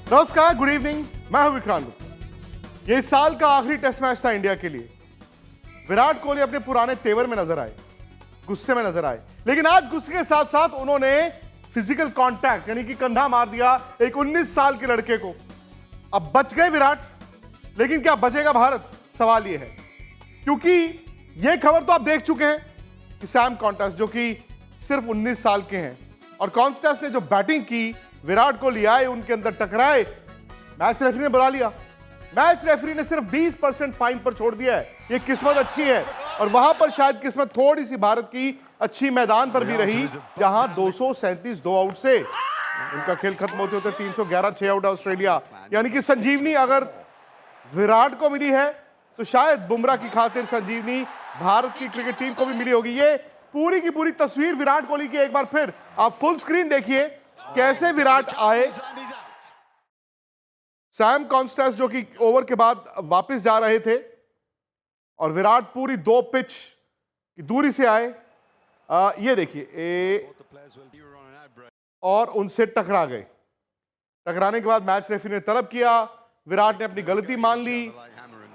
नमस्कार, good evening. मैं हूं विक्रांत गुप्ता। ये इस साल का आखिरी टेस्ट मैच था इंडिया के लिए। विराट कोहली अपने पुराने तेवर में नजर आए, गुस्से में नजर आए, लेकिन आज गुस्से के साथ साथ उन्होंने फिजिकल कांटेक्ट यानी कि कंधा मार दिया एक 19 साल के लड़के को। अब बच गए विराट, लेकिन क्या बचेगा भारत, सवाल यह है। क्योंकि यह खबर तो आप देख चुके हैं कि सैम कॉन्टेस्ट जो कि सिर्फ 19 साल के हैं और कॉन्टेस्ट ने जो बैटिंग की, विराट कोहली आए, उनके अंदर टकराए, मैच रेफरी ने बुला लिया। मैच रेफरी ने सिर्फ 20% फाइन पर छोड़ दिया है। ये किस्मत अच्छी है और वहां पर शायद किस्मत थोड़ी सी भारत की अच्छी मैदान पर भी रही, जहां 237 दो आउट से उनका खेल खत्म होते होते 311 6 आउट ऑस्ट्रेलिया। यानी कि संजीवनी अगर विराट को मिली है तो शायद बुमराह की खातिर संजीवनी भारत की क्रिकेट टीम को भी मिली होगी। ये पूरी की पूरी तस्वीर विराट कोहली की एक बार फिर आप फुल स्क्रीन देखिए, कैसे विराट आए। सैम कॉन्स्टेंस जो कि ओवर के बाद वापस जा रहे थे और विराट पूरी 2 पिच की दूरी से आए। ये देखिए, और उनसे टकरा गए। टकराने के बाद मैच रेफरी ने तलब किया, विराट ने अपनी गलती मान ली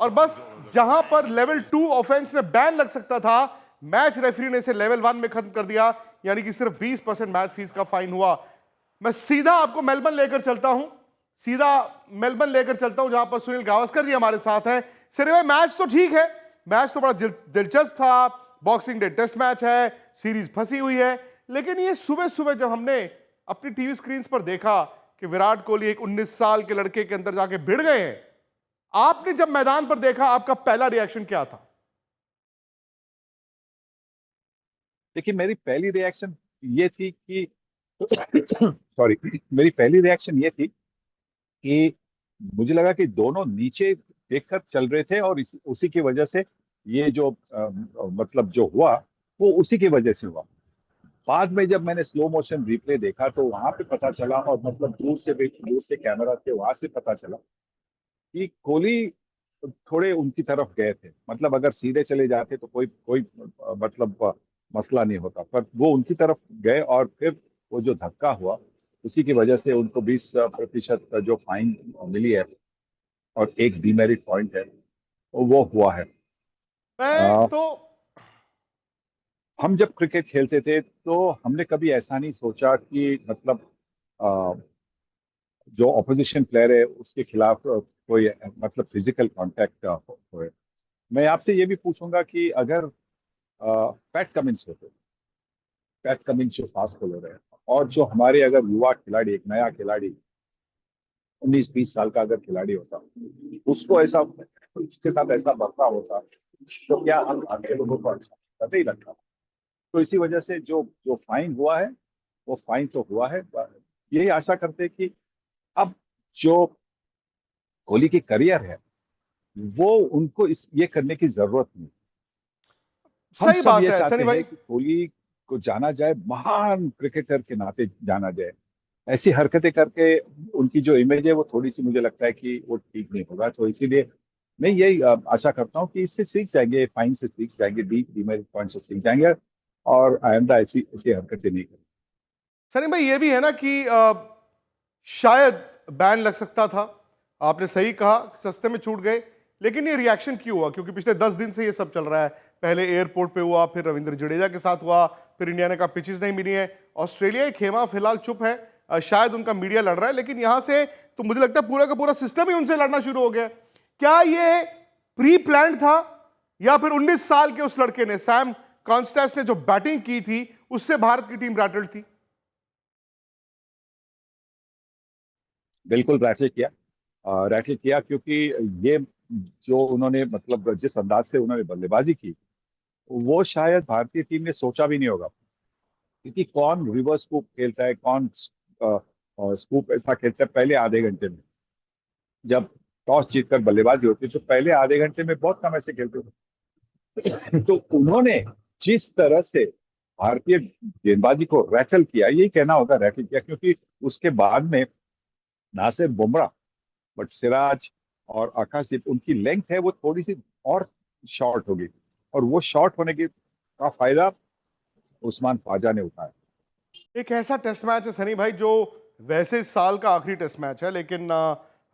और बस जहां पर लेवल 2 ऑफेंस में बैन लग सकता था, मैच रेफरी ने इसे लेवल 1 में खत्म कर दिया। यानी कि सिर्फ 20% मैच फीस का फाइन हुआ। मैं सीधा आपको मेलबर्न लेकर चलता हूं, जहां पर सुनील गावस्कर जी हमारे साथ हैं। सर भाई, मैच तो ठीक है, मैच तो बड़ा दिलचस्प था, बॉक्सिंग डे टेस्ट मैच है, सीरीज फंसी हुई है, लेकिन ये सुबह सुबह जब हमने अपनी टीवी स्क्रीन पर देखा कि विराट कोहली एक 19 साल के लड़के के अंदर जाके भिड़ गए हैं, आपने जब मैदान पर देखा, आपका पहला रिएक्शन क्या था? देखिए, मेरी पहली रिएक्शन ये थी कि सॉरी, मेरी पहली रिएक्शन ये थी कि मुझे लगा कि दोनों नीचे देखकर चल रहे थे और उसी की वजह से ये जो मतलब जो हुआ वो उसी की वजह से हुआ। बाद में जब मैंने स्लो मोशन रिप्ले देखा तो वहां पे पता चला, और मतलब दूर से कैमरा से वहां से पता चला कि कोहली थोड़े उनकी तरफ गए थे। मतलब अगर सीधे चले जाते तो कोई कोई मतलब मसला नहीं होता, पर वो उनकी तरफ गए और फिर वो जो धक्का हुआ उसी की वजह से उनको 20% जो फाइन मिली है और एक डीमेरिट पॉइंट है वो हुआ है। मैं अ, तो हम जब क्रिकेट खेलते थे तो हमने कभी ऐसा नहीं सोचा कि मतलब अ, जो ऑपोजिशन प्लेयर है उसके खिलाफ कोई मतलब फिजिकल कांटेक्ट हो। मैं आपसे ये भी पूछूंगा कि अगर पैट कमिंस होते, पैट कमिंस जो फास्ट बॉलर है, और जो हमारे अगर युवा खिलाड़ी, एक नया खिलाड़ी 19-20 साल का अगर खिलाड़ी होता, उसको ऐसा, उसके साथ ऐसा बर्ताव होता, तो क्या हम आगे लोगों को अच्छा करते ही लगता। तो इसी वजह से जो जो फाइन हुआ है वो फाइन तो हुआ है। यही आशा करते हैं कि अब जो कोहली की करियर है वो उनको इस ये करने की जरूरत नहीं। हम सही सब बात ये है सनी चाहते भाई। हैं कि कोहली को जाना जाए, महान क्रिकेटर के नाते जाना जाए। ऐसी हरकतें करके उनकी जो इमेज है वो थोड़ी सी मुझे लगता है कि वो ठीक नहीं होगा। तो इसीलिए मैं यही आशा करता हूँ कि इससे सीख जाएंगे, फाइन से सीख जाएंगे, डीमेरिट पॉइंट से सीख जाएंगे और आइंदा ऐसी ऐसी हरकतें नहीं करेंगे। सनी भाई, ये भी है ना कि शायद बैन लग सकता था। आपने सही कहा, सस्ते में छूट गए, लेकिन ये रिएक्शन क्यों हुआ? क्योंकि पिछले 10 दिन से ये सब चल रहा है। पहले एयरपोर्ट पे हुआ, फिर रविंद्र जडेजा के साथ हुआ, फिर इंडिया ने कहा पिचेस नहीं मिली है। ऑस्ट्रेलिया की खेमा फिलहाल चुप है, शायद उनका मीडिया लड़ रहा है, लेकिन यहां से तो मुझे लगता है पूरा का पूरा सिस्टम ही उनसे लड़ना शुरू हो गया। क्या ये प्री प्लान था या फिर 19 साल के उस लड़के ने, सैम कॉन्स्टेंस ने जो बैटिंग की थी, उससे भारत की टीम रैटल्ड थी? बिल्कुल रैटल किया, क्योंकि ये जो उन्होंने मतलब जिस अंदाज से उन्होंने बल्लेबाजी की वो शायद भारतीय टीम ने सोचा भी नहीं होगा। क्योंकि कौन रिवर्स स्कूप खेलता है, कौन स्कूप ऐसा खेलता है पहले आधे घंटे में। जब टॉस जीतकर बल्लेबाजी होती है तो पहले आधे घंटे में बहुत कम ऐसे खेलते थे। तो उन्होंने जिस तरह से भारतीय गेंदबाजी को रैटल किया, यही कहना होगा रैटल किया, क्योंकि उसके बाद में ना सिर्फ बुमराह बट सिराज और आकाशदीप, उनकी लेंथ है वो थोड़ी सी और शॉर्ट होगी, और वो शॉर्ट होने की का फायदा उस्मान ख्वाजा ने उठाया। एक ऐसा टेस्ट मैच है सनी भाई जो वैसे इस साल का आखिरी टेस्ट मैच है, लेकिन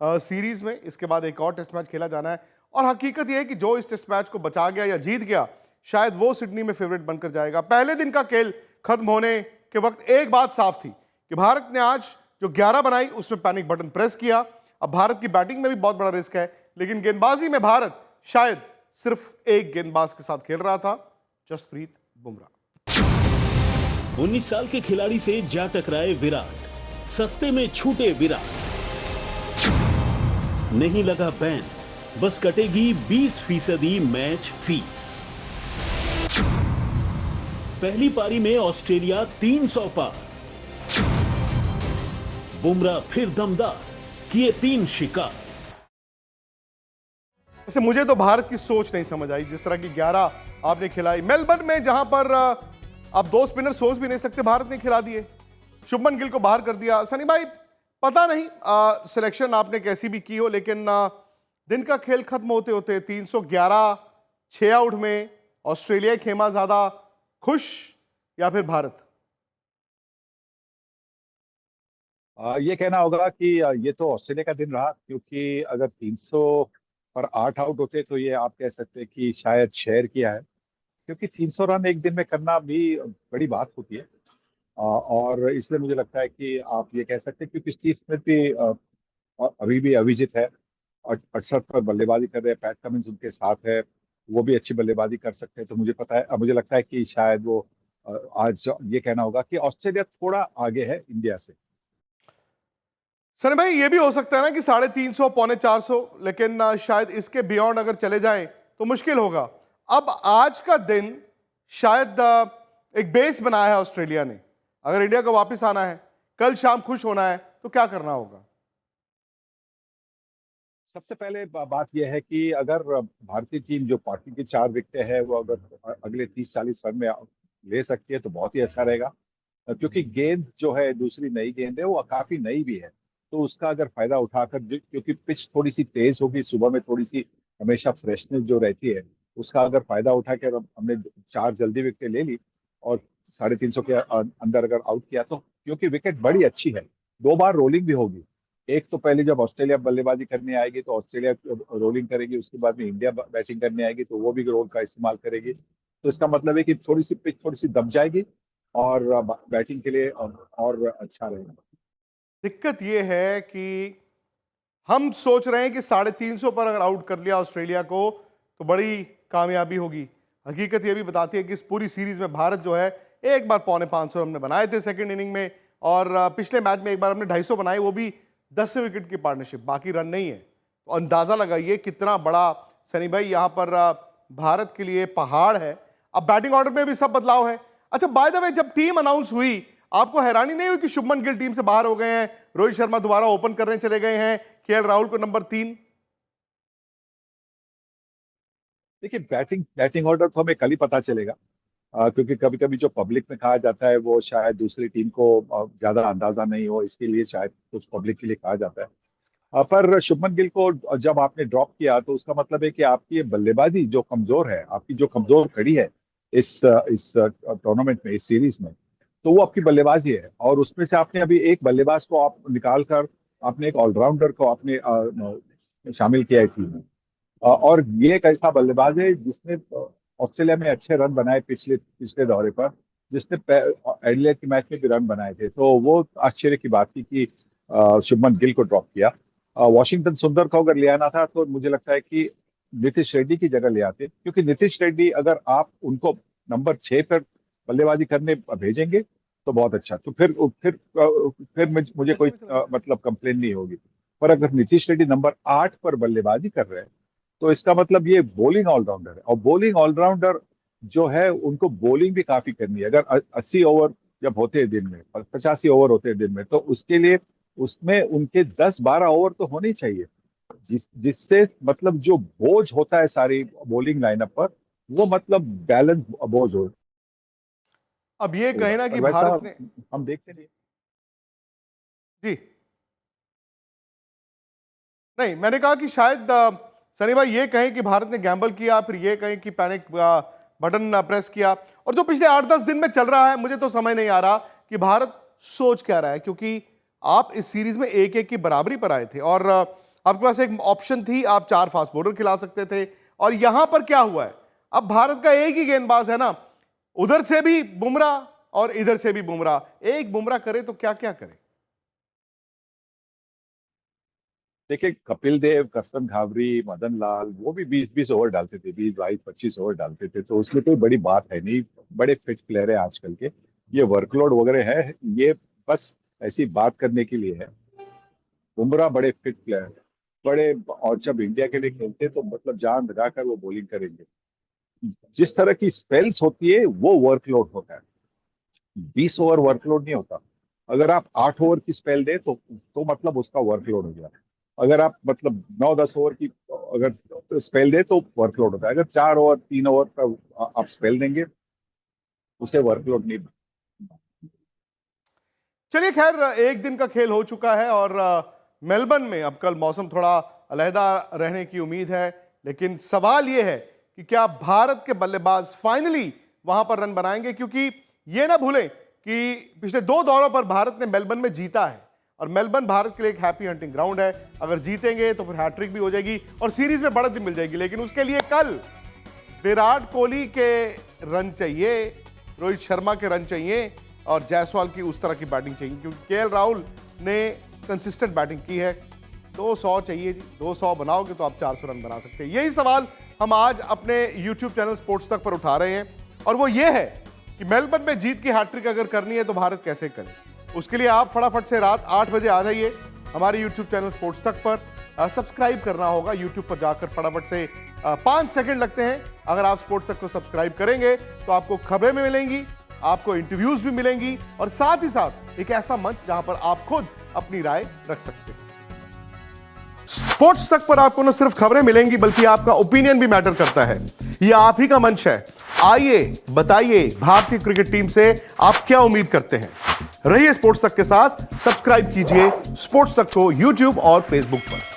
सीरीज में इसके बाद एक और टेस्ट मैच खेला जाना है। और हकीकत यह है कि जो इस टेस्ट मैच को बचा गया या जीत गया, शायद वो सिडनी में फेवरेट बनकर जाएगा। पहले दिन का खेल खत्म होने के वक्त एक बात साफ थी कि भारत ने आज जो 11 बनाई उसमें पैनिक बटन प्रेस किया। अब भारत की बैटिंग में भी बहुत बड़ा रिस्क है, लेकिन गेंदबाजी में भारत शायद सिर्फ एक गेंदबाज के साथ खेल रहा था, जसप्रीत बुमराह। 19 साल के खिलाड़ी से जा टकराए विराट, सस्ते में छूटे विराट। नहीं लगा बैन, बस कटेगी 20% मैच फीस। पहली पारी में ऑस्ट्रेलिया 300 पार। बुमराह फिर दमदार, किए 3 शिकार। वैसे मुझे तो भारत की सोच नहीं समझ आई, जिस तरह की 11 आपने खिलाई मेलबर्न में, जहां पर आप 2 स्पिनर सोच भी नहीं सकते, भारत ने खिला दिए। शुभमन गिल को बाहर कर दिया। सनी भाई, पता नहीं सिलेक्शन आपने कैसी भी की हो, लेकिन दिन का खेल खत्म होते होते 311 6 आउट में ऑस्ट्रेलिया खेमा ज्यादा खुश या फिर भारत? ये कहना होगा कि ये तो ऑस्ट्रेलिया का दिन रहा, क्योंकि अगर 300 पर 8 आउट होते तो ये आप कह सकते हैं कि शायद शेयर किया है, क्योंकि 300 रन एक दिन में करना भी बड़ी बात होती है। और इसलिए मुझे लगता है कि आप ये कह सकते हैं, क्योंकि स्टीव स्मिथ भी अभी भी अविजित है और 68 पर बल्लेबाजी कर रहे हैं। पैट कमिंस उनके साथ है, वो भी अच्छी बल्लेबाजी कर सकते हैं। तो मुझे पता है, मुझे लगता है कि शायद वो आज ये कहना होगा कि ऑस्ट्रेलिया थोड़ा आगे है इंडिया से। सनी भाई, ये भी हो सकता है ना कि 350 पौने 400, लेकिन शायद इसके बियॉन्ड अगर चले जाएं तो मुश्किल होगा। अब आज का दिन शायद एक बेस बनाया है ऑस्ट्रेलिया ने। अगर इंडिया को वापस आना है, कल शाम खुश होना है, तो क्या करना होगा? सबसे पहले बात यह है कि अगर भारतीय टीम जो पार्टी की 4 विकेटें है वो अगर अगले 30-40 रन में ले सकती है तो बहुत ही अच्छा रहेगा, क्योंकि गेंद जो है दूसरी नई गेंद है, वो काफी नई भी है। तो उसका अगर फायदा उठाकर, क्योंकि पिच थोड़ी सी तेज होगी, सुबह में थोड़ी सी हमेशा फ्रेशनेस जो रहती है, उसका अगर फायदा उठाकर हमने 4 जल्दी विकेटें ले ली और 350 के अंदर अगर आउट किया, तो क्योंकि विकेट बड़ी अच्छी है, 2 बार रोलिंग भी होगी। एक तो पहले जब ऑस्ट्रेलिया बल्लेबाजी करने आएगी तो ऑस्ट्रेलिया रोलिंग करेगी, उसके बाद में इंडिया बैटिंग करने आएगी तो वो भी रोल का इस्तेमाल करेगी। तो इसका मतलब है कि थोड़ी सी पिच थोड़ी सी दब जाएगी और बैटिंग के लिए और अच्छा रहेगा। दिक्कत यह है कि हम सोच रहे हैं कि 350 पर अगर आउट कर लिया ऑस्ट्रेलिया को तो बड़ी कामयाबी होगी। हकीकत यह भी बताती है कि इस पूरी सीरीज में भारत जो है, एक बार पौने 500 हमने बनाए थे सेकंड इनिंग में, और पिछले मैच में एक बार हमने 250 बनाए, वो भी 10 विकेट की पार्टनरशिप, बाकी रन नहीं है। तो अंदाजा लगाइए कितना बड़ा, सनी भाई, यहां पर भारत के लिए पहाड़ है। अब बैटिंग ऑर्डर में भी सब बदलाव है। अच्छा, बाय द वे, जब टीम अनाउंस हुई, आपको हैरानी नहीं हुई कि शुभमन गिल टीम से बाहर हो गए हैं, रोहित शर्मा दोबारा ओपन करने चले गए हैं, केएल राहुल को नंबर 3? देखिए, बैटिंग ऑर्डर तो हमें कल ही पता चलेगा, क्योंकि कभी कभी जो पब्लिक में कहा जाता है वो शायद दूसरी टीम को ज्यादा अंदाजा नहीं हो, इसके लिए शायद कुछ पब्लिक के लिए कहा जाता है। पर शुभमन गिल को जब आपने ड्रॉप किया तो उसका मतलब है कि आपकी ये बल्लेबाजी जो कमजोर है, आपकी जो कमजोर कड़ी है इस टूर्नामेंट में, इस सीरीज में, तो वो आपकी बल्लेबाजी है। और उसमें से आपने अभी एक बल्लेबाज को आप निकाल कर आपने एक ऑलराउंडर को आपने शामिल किया है टीम में। और ये एक ऐसा बल्लेबाज है जिसने ऑस्ट्रेलिया में अच्छे रन बनाए पिछले पिछले दौरे पर, जिसने एडिलेड के मैच में भी रन बनाए थे। तो वो आश्चर्य की बात थी कि शुभमन गिल को ड्रॉप किया। वॉशिंगटन सुंदर को अगर ले आना था तो मुझे लगता है कि नीतीश रेड्डी की जगह ले आते, क्योंकि नीतीश रेड्डी अगर आप उनको नंबर 6 पर बल्लेबाजी करने भेजेंगे तो बहुत अच्छा, तो फिर मुझे कोई मतलब कंप्लेन नहीं होगी। पर अगर नीतीश रेड्डी नंबर 8 पर बल्लेबाजी कर रहे हैं तो इसका मतलब ये बॉलिंग ऑलराउंडर है, और बॉलिंग ऑलराउंडर जो है उनको बॉलिंग भी काफी करनी है। अगर 80 ओवर जब होते हैं दिन में, 85 ओवर होते हैं दिन में, तो उसके लिए उसमें उनके 10-12 ओवर तो होने चाहिए, जिससे मतलब जो बोझ होता है सारी बॉलिंग लाइनअप पर, वो मतलब बैलेंस बोझ हो। अब ये कहे ना कि वैसा भारत ने, हम देखते नहीं। जी नहीं, मैंने कहा कि शायद सनी भाई ये कहें कि भारत ने गैम्बल किया, फिर ये कहें कि पैनिक बटन प्रेस किया। और जो पिछले 8-10 दिन में चल रहा है, मुझे तो समझ नहीं आ रहा कि भारत सोच क्या रहा है, क्योंकि आप इस सीरीज में 1-1 की बराबरी पर आए थे और आपके पास एक ऑप्शन थी, आप 4 फास्ट बॉलर खिला सकते थे। और यहां पर क्या हुआ है, अब भारत का एक ही गेंदबाज है ना, उधर से भी बुमराह और इधर से भी बुमराह। एक बुमराह करे तो क्या क्या करे? देखिए, कपिल देव, करसन घावरी, मदन लाल, वो भी 20-20 ओवर डालते थे, 20-22-25 ओवर डालते थे, तो उसमें कोई बड़ी बात है नहीं। बड़े फिट प्लेयर है आजकल के। ये वर्कलोड वगैरह है, ये बस ऐसी बात करने के लिए है। बुमराह बड़े फिट प्लेयर है, बड़े, और जब इंडिया के लिए खेलते तो मतलब जान लगाकर वो बॉलिंग करेंगे। जिस तरह की स्पेल्स होती है वो वर्कलोड होता है, 20 ओवर वर्कलोड नहीं होता। अगर आप 8 ओवर की स्पेल दे तो मतलब उसका वर्कलोड हो गया। अगर आप मतलब 9-10 ओवर की अगर स्पेल दे तो वर्कलोड होता है। अगर 4 ओवर 3 ओवर का आप स्पेल देंगे, उसे वर्कलोड नहीं। चलिए खैर, एक दिन का खेल हो चुका है और मेलबर्न में अब कल मौसम थोड़ा अलहदा रहने की उम्मीद है, लेकिन सवाल यह है कि क्या भारत के बल्लेबाज फाइनली वहां पर रन बनाएंगे, क्योंकि यह ना भूलें कि पिछले 2 दौरों पर भारत ने मेलबर्न में जीता है और मेलबर्न भारत के लिए एक हैप्पी हंटिंग ग्राउंड है। अगर जीतेंगे तो फिर हैट्रिक भी हो जाएगी और सीरीज में बढ़त भी मिल जाएगी, लेकिन उसके लिए कल विराट कोहली के रन चाहिए, रोहित शर्मा के रन चाहिए और जायसवाल की उस तरह की बैटिंग चाहिए, क्योंकि केएल राहुल ने कंसिस्टेंट बैटिंग की है। 200 चाहिए जी, 200 बनाओगे तो आप 400 रन बना सकते हैं। यही सवाल हम आज अपने YouTube चैनल स्पोर्ट्स तक पर उठा रहे हैं और वो ये है कि मेलबर्न में जीत की हैट्रिक अगर करनी है तो भारत कैसे करे। उसके लिए आप फटाफट से रात 8 बजे आ जाइए हमारे YouTube चैनल स्पोर्ट्स तक पर। सब्सक्राइब करना होगा YouTube पर जाकर, फटाफट से 5 सेकंड लगते हैं। अगर आप स्पोर्ट्स तक को सब्सक्राइब करेंगे तो आपको खबरें भी मिलेंगी, आपको इंटरव्यूज भी मिलेंगी और साथ ही साथ एक ऐसा मंच जहां पर आप खुद अपनी राय रख सकते हैं। स्पोर्ट्स तक पर आपको न सिर्फ खबरें मिलेंगी बल्कि आपका ओपिनियन भी मैटर करता है। यह आप ही का मंच है। आइए बताइए, भारतीय क्रिकेट टीम से आप क्या उम्मीद करते हैं। रहिए स्पोर्ट्स तक के साथ, सब्सक्राइब कीजिए स्पोर्ट्स तक को YouTube और Facebook पर।